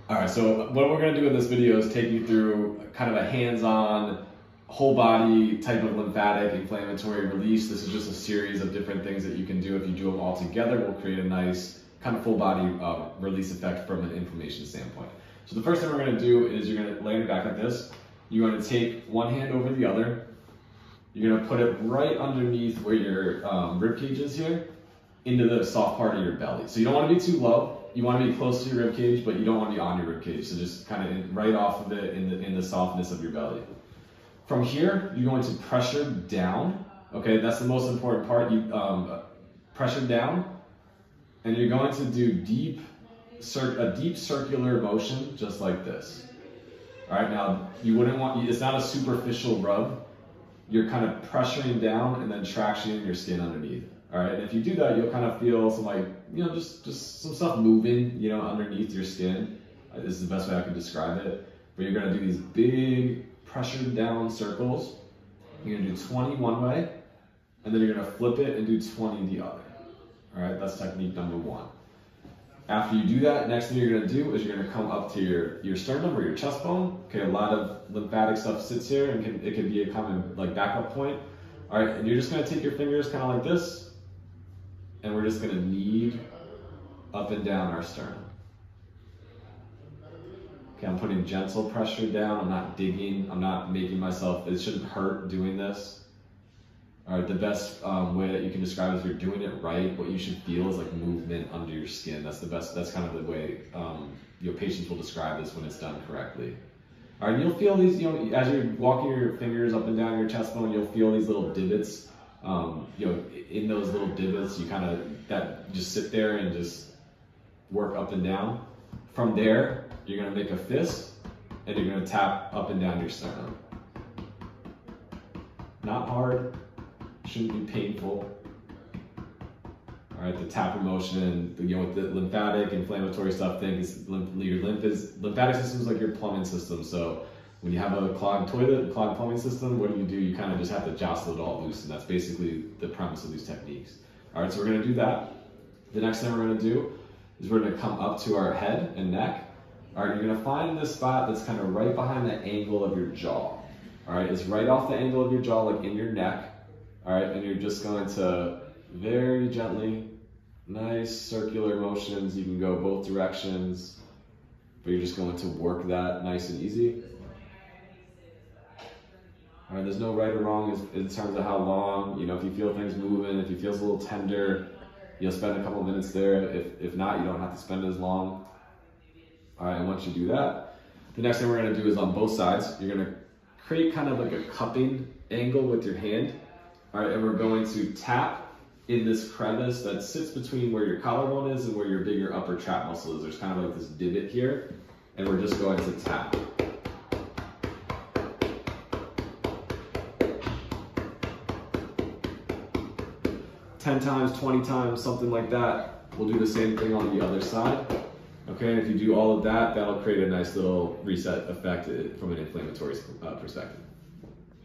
All right, so what we're gonna do in this video is take you through kind of a hands-on, whole body type of lymphatic inflammatory release. This is just a series of different things that you can do. If you do them all together, we'll create a nice kind of full body release effect from an inflammation standpoint. So the first thing we're gonna do is you're gonna lay your back like this. You're gonna take one hand over the other. You're gonna put it right underneath where your rib cage is here, into the soft part of your belly. So you don't wanna be too low. You want to be close to your rib cage, but you don't want to be on your rib cage. So just kind of right off of it in the softness of your belly. From here, you're going to pressure down. Okay, that's the most important part. You pressure down, and you're going to do a deep circular motion, just like this. All right, now you wouldn't want. It's not a superficial rub. You're kind of pressuring down and then tractioning your skin underneath. All right, and if you do that, you'll kind of feel some just some stuff moving, underneath your skin. This is the best way I can describe it. But you're gonna do these big pressured down circles. You're gonna do 20 one way, and then you're gonna flip it and do 20 the other. All right, that's technique number one. After you do that, next thing you're gonna do is you're gonna come up to your sternum or your chest bone. Okay, a lot of lymphatic stuff sits here, and it can be a common backup point. All right, and you're just gonna take your fingers kind of like this, and we're just gonna knead up and down our sternum. Okay, I'm putting gentle pressure down. I'm not digging. I'm not making myself, it shouldn't hurt doing this. All right, the best way that you can describe it is you're doing it right. What you should feel is like movement under your skin. That's the best, that's kind of the way your patients will describe this when it's done correctly. All right, you'll feel these, as you're walking your fingers up and down your chest bone, you'll feel these little divots. In those little divots, you just sit there and just work up and down. From there, you're gonna make a fist and you're gonna tap up and down your sternum. Not hard, shouldn't be painful. All right, the tapping motion, with the lymphatic, inflammatory stuff, your lymphatic system is like your plumbing system. So when you have a clogged toilet, clogged plumbing system, what do? You kind of just have to jostle it all loose, and that's basically the premise of these techniques. All right, so we're gonna do that. The next thing we're gonna do is we're gonna come up to our head and neck. All right, you're gonna find this spot that's kind of right behind the angle of your jaw. All right, it's right off the angle of your jaw, like in your neck. All right, and you're just going to very gently, nice circular motions. You can go both directions, but you're just going to work that nice and easy. All right, there's no right or wrong in terms of how long. If you feel things moving, if you feel it's a little tender, you'll spend a couple minutes there. If not, you don't have to spend as long. All right, and once you do that, the next thing we're gonna do is on both sides, you're gonna create kind of like a cupping angle with your hand. All right, and we're going to tap in this crevice that sits between where your collarbone is and where your bigger upper trap muscle is. There's kind of like this divot here, and we're just going to tap. "10 times, 20 times, something like that. We'll do the same thing on the other side. Okay, and if you do all of that, that'll create a nice little reset effect from an inflammatory perspective.